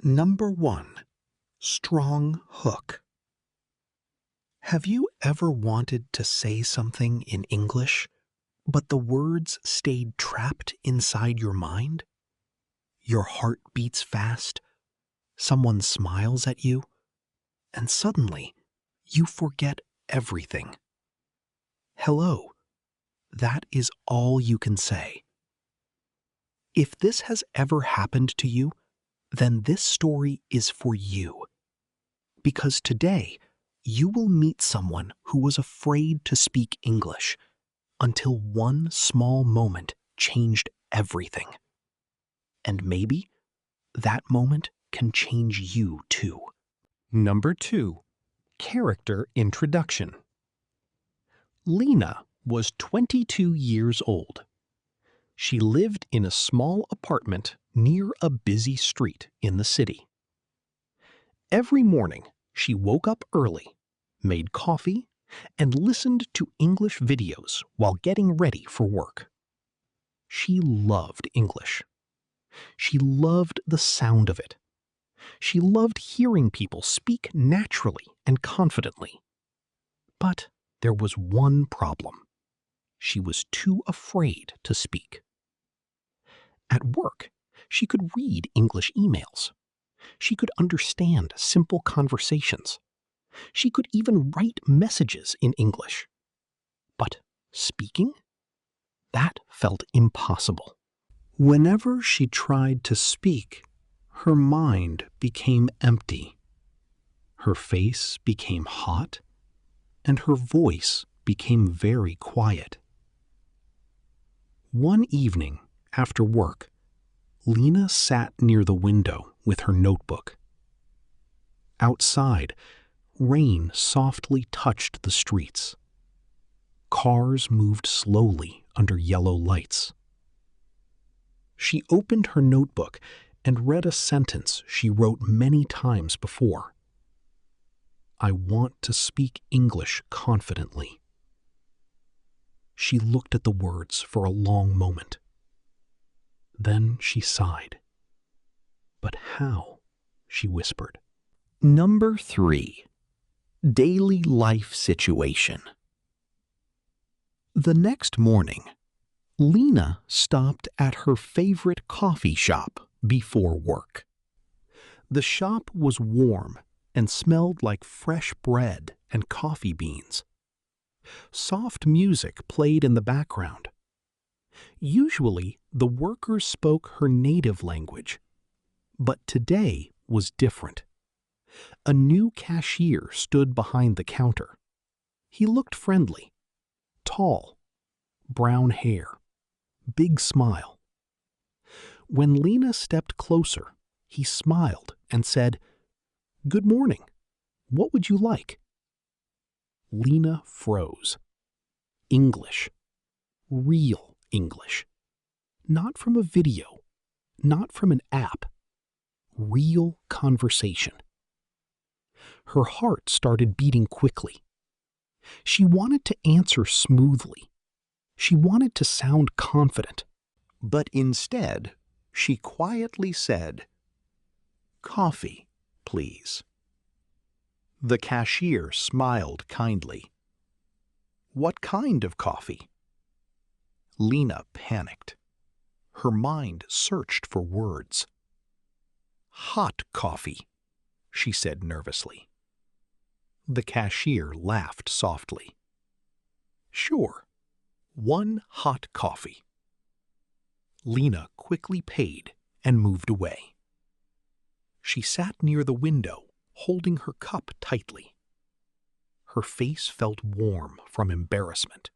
Number 1. Strong hook. Have you ever wanted to say something in English, but the words stayed trapped inside your mind? Your heart beats fast, someone smiles at you, and suddenly you forget everything. Hello. That is all you can say. If this has ever happened to you, then this story is for you. Because today, you will meet someone who was afraid to speak English until one small moment changed everything. And maybe that moment can change you too. Number 2. Character introduction. Lena was 22 years old. She lived in a small apartment near a busy street in the city. Every morning, she woke up early, made coffee, and listened to English videos while getting ready for work. She loved English. She loved the sound of it. She loved hearing people speak naturally and confidently. But there was one problem. She was too afraid to speak. At work, she could read English emails. She could understand simple conversations. She could even write messages in English. But speaking? That felt impossible. Whenever she tried to speak, her mind became empty. Her face became hot, and her voice became very quiet. One evening, after work, Lena sat near the window with her notebook. Outside, rain softly touched the streets. Cars moved slowly under yellow lights. She opened her notebook and read a sentence she wrote many times before. "I want to speak English confidently." She looked at the words for a long moment. Then she sighed. "But how?" she whispered. Number 3. Daily life situation. The next morning, Lena stopped at her favorite coffee shop before work. The shop was warm and smelled like fresh bread and coffee beans. Soft music played in the background. Usually, the workers spoke her native language, but today was different. A new cashier stood behind the counter. He looked friendly, tall, brown hair, big smile. When Lena stepped closer, he smiled and said, "Good morning. What would you like?" Lena froze. English. Real English. Not from a video, not from an app. Real conversation. Her heart started beating quickly. She wanted to answer smoothly. She wanted to sound confident. But instead, she quietly said, "Coffee, please." The cashier smiled kindly. "What kind of coffee?" Lena panicked. Her mind searched for words. "Hot coffee," she said nervously. The cashier laughed softly. "Sure, 1 hot coffee." Lena quickly paid and moved away. She sat near the window, holding her cup tightly. Her face felt warm from embarrassment.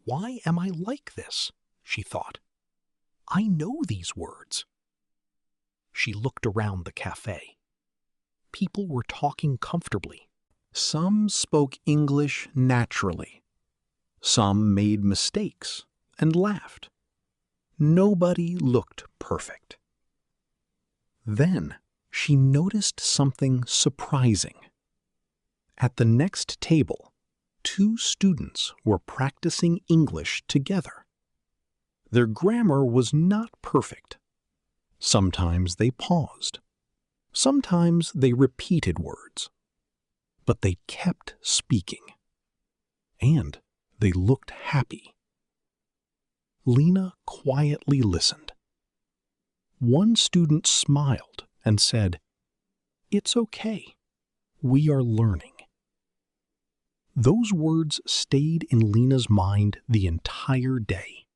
"Why am I like this?" she thought. "I know these words." She looked around the cafe. People were talking comfortably. Some spoke English naturally. Some made mistakes and laughed. Nobody looked perfect. Then she noticed something surprising. At the next table, 2 students were practicing English together. Their grammar was not perfect. Sometimes they paused Sometimes they repeated words, but they kept speaking. And they looked happy. Lena quietly listened. One student smiled and said, "It's okay. We are learning." Those words stayed in Lena's mind the entire day.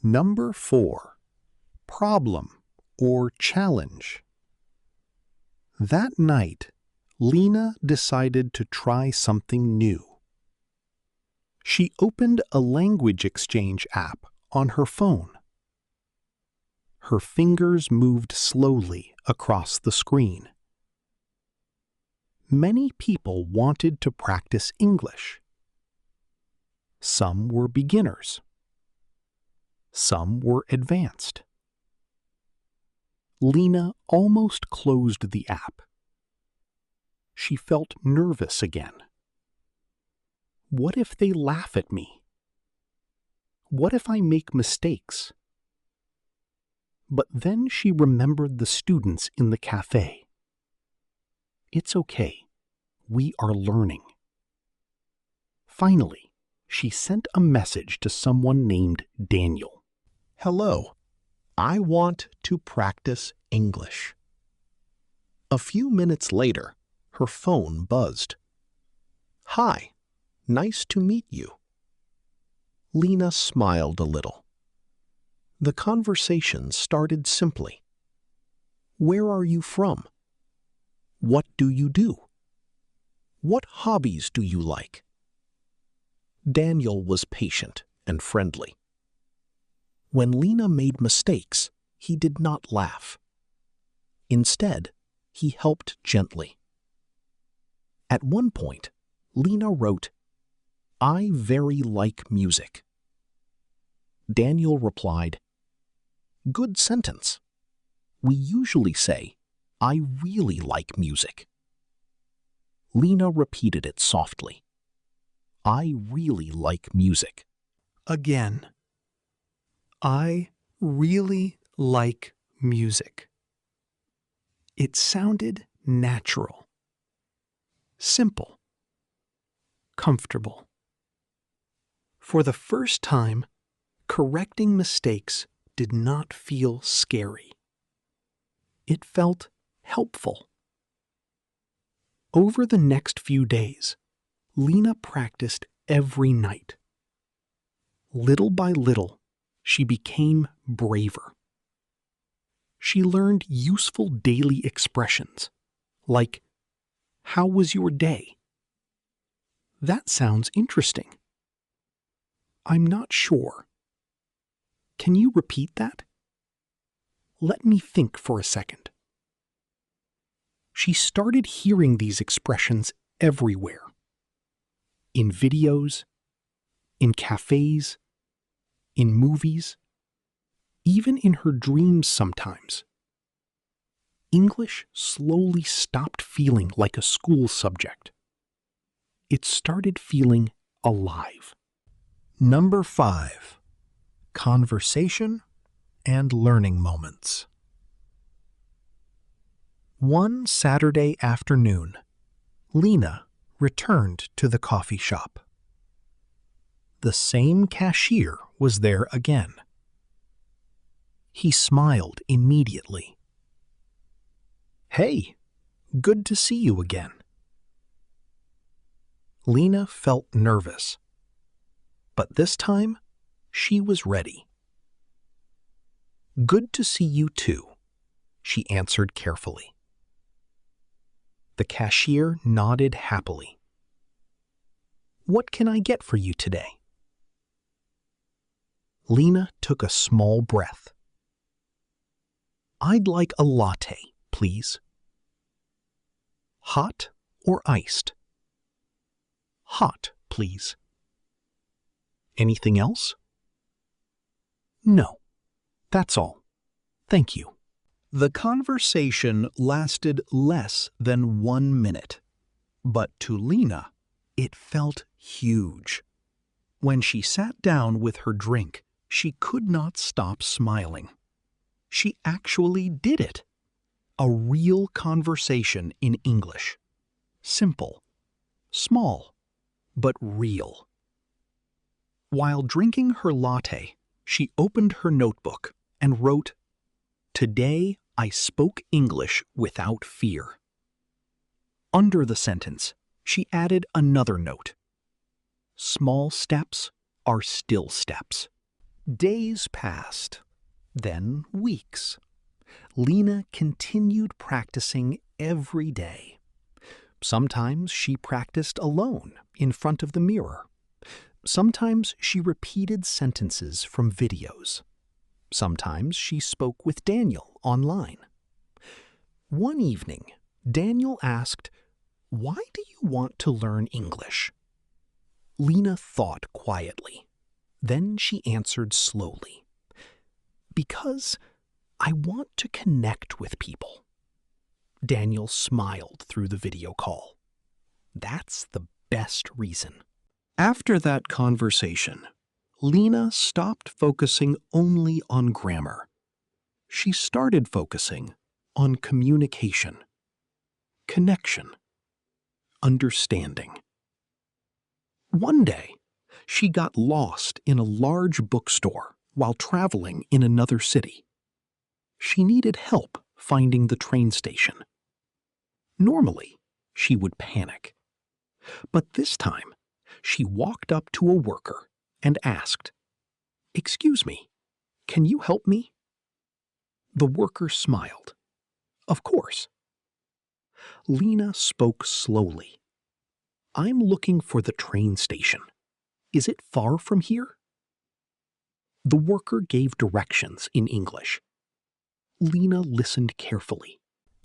Number 4. Problem or challenge. That night, Lena decided to try something new. She opened a language exchange app on her phone. Her fingers moved slowly across the screen. Many people wanted to practice English. Some were beginners. Some were advanced. Lena almost closed the app. She felt nervous again. What if they laugh at me? What if I make mistakes? But then she remembered the students in the cafe. It's okay. We are learning. Finally, she sent a message to someone named Daniel. "Hello. I want to practice English." A few minutes later, her phone buzzed. "Hi. Nice to meet you." Lena smiled a little. The conversation started simply. "Where are you from? What do you do? What hobbies do you like?" Daniel was patient and friendly. When Lena made mistakes, he did not laugh. Instead, he helped gently. At one point, Lena wrote, "I very like music." Daniel replied, "Good sentence. We usually say, 'I really like music.'" Lena repeated it softly. "I really like music." Again. "I really like music." It sounded natural, simple, comfortable. For the first time, correcting mistakes did not feel scary. It felt helpful. Over the next few days, Lena practiced every night. Little by little, she became braver. She learned useful daily expressions, like, "How was your day?" "That sounds interesting." "I'm not sure." "Can you repeat that?" "Let me think for a second." She started hearing these expressions everywhere. In videos, in cafes, in movies, even in her dreams sometimes. English slowly stopped feeling like a school subject. It started feeling alive. Number 5. Conversation and learning moments. One Saturday afternoon, Lena returned to the coffee shop. The same cashier was there again. He smiled immediately. "Hey, good to see you again." Lena felt nervous, but this time she was ready. "Good to see you too," she answered carefully. The cashier nodded happily. "What can I get for you today?" Lena took a small breath. "I'd like a latte, please." "Hot or iced?" "Hot, please." "Anything else?" "No, that's all. Thank you." The conversation lasted less than 1 minute, but to Lena, it felt huge. When she sat down with her drink, she could not stop smiling. She actually did it. A real conversation in English. Simple, small, but real. While drinking her latte, she opened her notebook and wrote, "Today I spoke English without fear." Under the sentence, she added another note. Small steps are still steps. Days passed, then weeks. Lena continued practicing every day. Sometimes she practiced alone in front of the mirror. Sometimes she repeated sentences from videos. Sometimes she spoke with Daniel online. One evening, Daniel asked, "Why do you want to learn English?" Lena thought quietly. Then she answered slowly, "Because I want to connect with people." Daniel smiled through the video call. "That's the best reason." After that conversation, Lena stopped focusing only on grammar. She started focusing on communication, connection, understanding. One day, she got lost in a large bookstore while traveling in another city. She needed help finding the train station. Normally, she would panic. But this time, she walked up to a worker and asked, "Excuse me, can you help me?" The worker smiled. "Of course." Lena spoke slowly. "I'm looking for the train station. Is it far from here?" The worker gave directions in English. Lena listened carefully.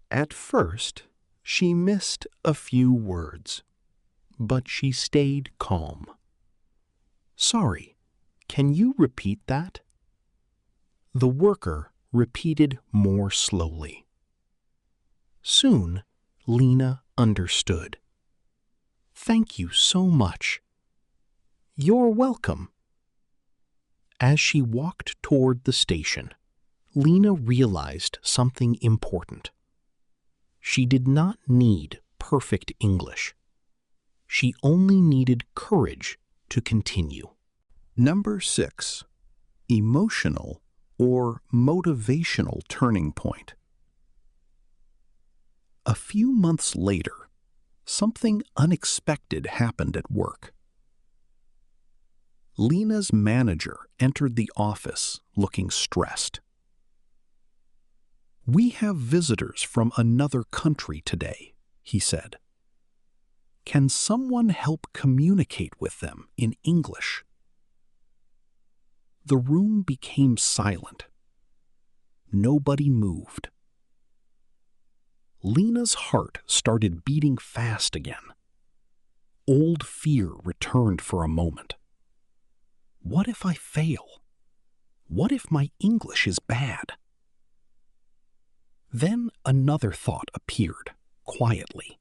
At first, she missed a few words, but she stayed calm. "Sorry, can you repeat that?" The worker repeated more slowly. Soon, Lena understood. "Thank you so much." "You're welcome." As she walked toward the station, Lena realized something important. She did not need perfect English. She only needed courage to continue. Number 6. Emotional or motivational turning point. A few months later, something unexpected happened at work. Lena's manager entered the office looking stressed. "We have visitors from another country today," he said. "Can someone help communicate with them in English?" The room became silent. Nobody moved. Lena's heart started beating fast again. Old fear returned for a moment. What if I fail? What if my English is bad? Then another thought appeared, quietly.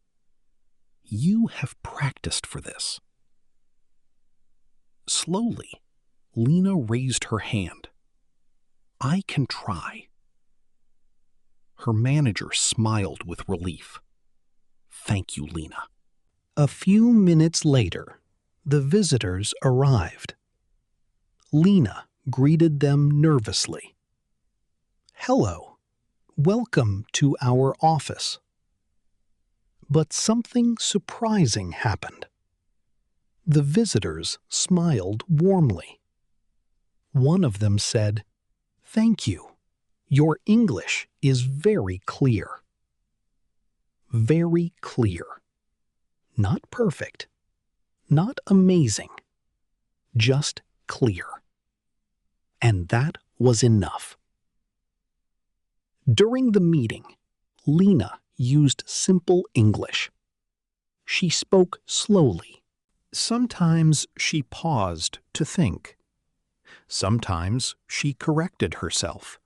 You have practiced for this. Slowly, Lena raised her hand. I can try. Her manager smiled with relief. Thank you, Lena. A few minutes later, the visitors arrived. Lena greeted them nervously. Hello. Welcome to our office. But something surprising happened. The visitors smiled warmly. One of them said, "Thank you. Your English is very clear." Very clear. Not perfect. Not amazing. Just clear. And that was enough. During the meeting, Lena used simple English. She spoke slowly. Sometimes she paused to think. Sometimes she corrected herself.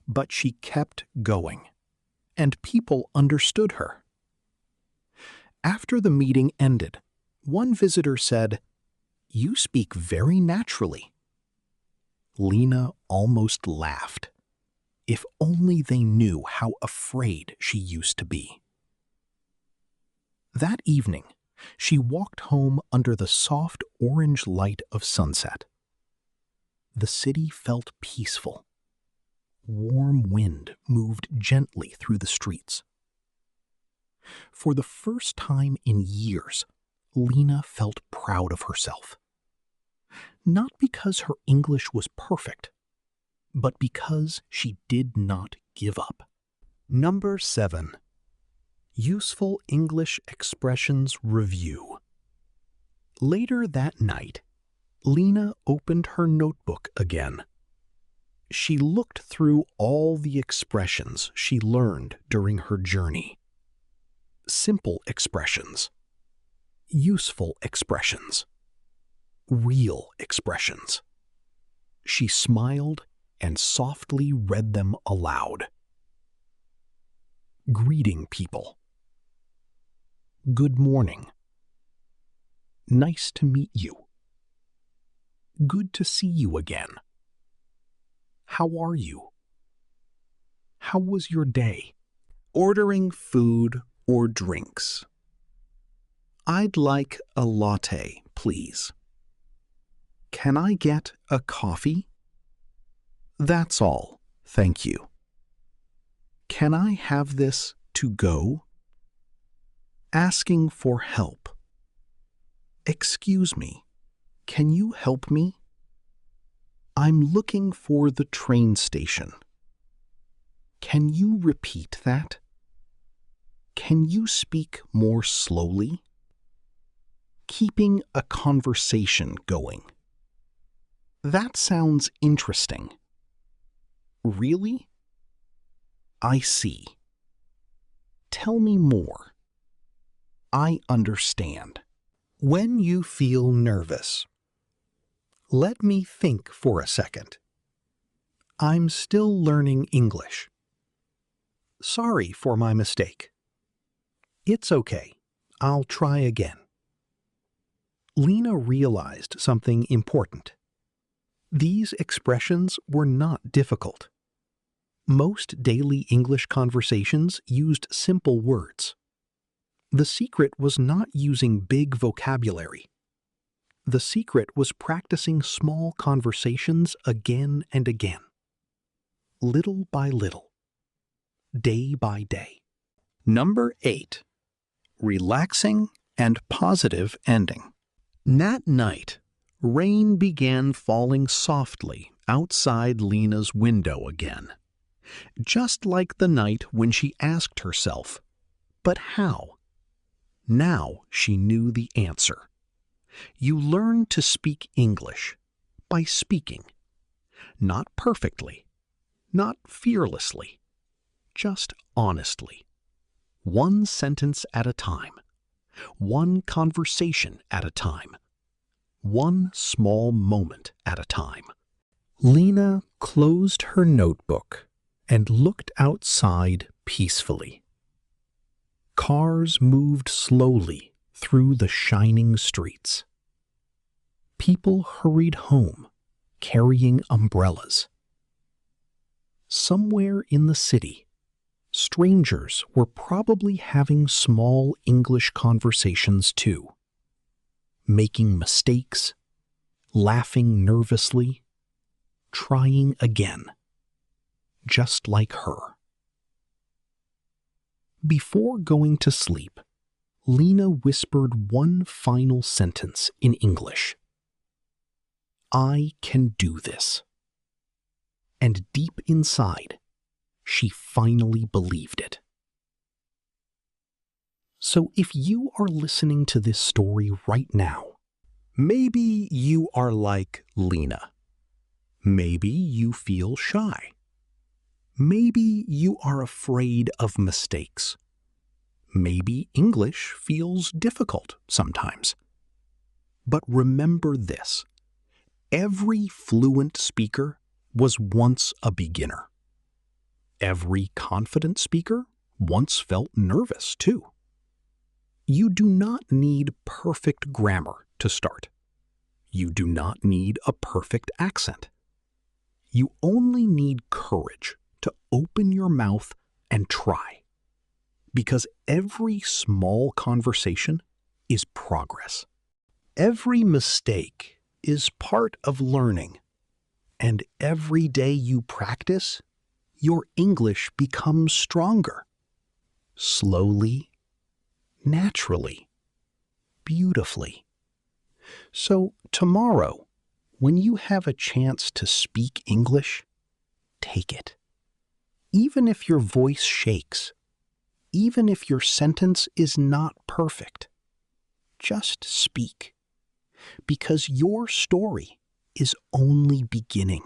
But she kept going, and people understood her. After the meeting ended, one visitor said, "You speak very naturally." Lena almost laughed. If only they knew how afraid she used to be. That evening, she walked home under the soft orange light of sunset. The city felt peaceful. Warm wind moved gently through the streets. For the first time in years, Lena felt proud of herself. Not because her English was perfect, but because she did not give up. Number 7. Useful English Expressions Review. Later that night, Lena opened her notebook again. She looked through all the expressions she learned during her journey. Simple expressions, useful expressions, real expressions. She smiled and softly read them aloud. Greeting people. Good morning. Nice to meet you. Good to see you again. How are you? How was your day? Ordering food or drinks. I'd like a latte, please. Can I get a coffee? That's all, thank you. Can I have this to go? Asking for help. Excuse me, can you help me? I'm looking for the train station. Can you repeat that? Can you speak more slowly? Keeping a conversation going. That sounds interesting. Really? I see. Tell me more. I understand. When you feel nervous. Let me think for a second. I'm still learning English. Sorry for my mistake. It's okay. I'll try again. Lena realized something important. These expressions were not difficult. Most daily English conversations used simple words. The secret was not using big vocabulary. The secret was practicing small conversations again and again. Little by little. Day by day. Number 8. Relaxing and positive ending. That night, rain began falling softly outside Lena's window again. Just like the night when she asked herself, "But how?" Now she knew the answer. You learn to speak English by speaking. Not perfectly, not fearlessly, just honestly. One sentence at a time. One conversation at a time. One small moment at a time. Lena closed her notebook and looked outside peacefully. Cars moved slowly through the shining streets. People hurried home, carrying umbrellas. Somewhere in the city, strangers were probably having small English conversations too, making mistakes, laughing nervously, trying again, just like her. Before going to sleep, Lena whispered one final sentence in English. I can do this. And deep inside, she finally believed it. So if you are listening to this story right now, maybe you are like Lena. Maybe you feel shy. Maybe you are afraid of mistakes. Maybe English feels difficult sometimes. But remember this. Every fluent speaker was once a beginner. Every confident speaker once felt nervous too. You do not need perfect grammar to start. You do not need a perfect accent. You only need courage to open your mouth and try. Because every small conversation is progress. Every mistake is part of learning. And every day you practice, your English becomes stronger. Slowly, naturally, beautifully. So tomorrow, when you have a chance to speak English, take it. Even if your voice shakes, even if your sentence is not perfect, just speak. Because your story is only beginning.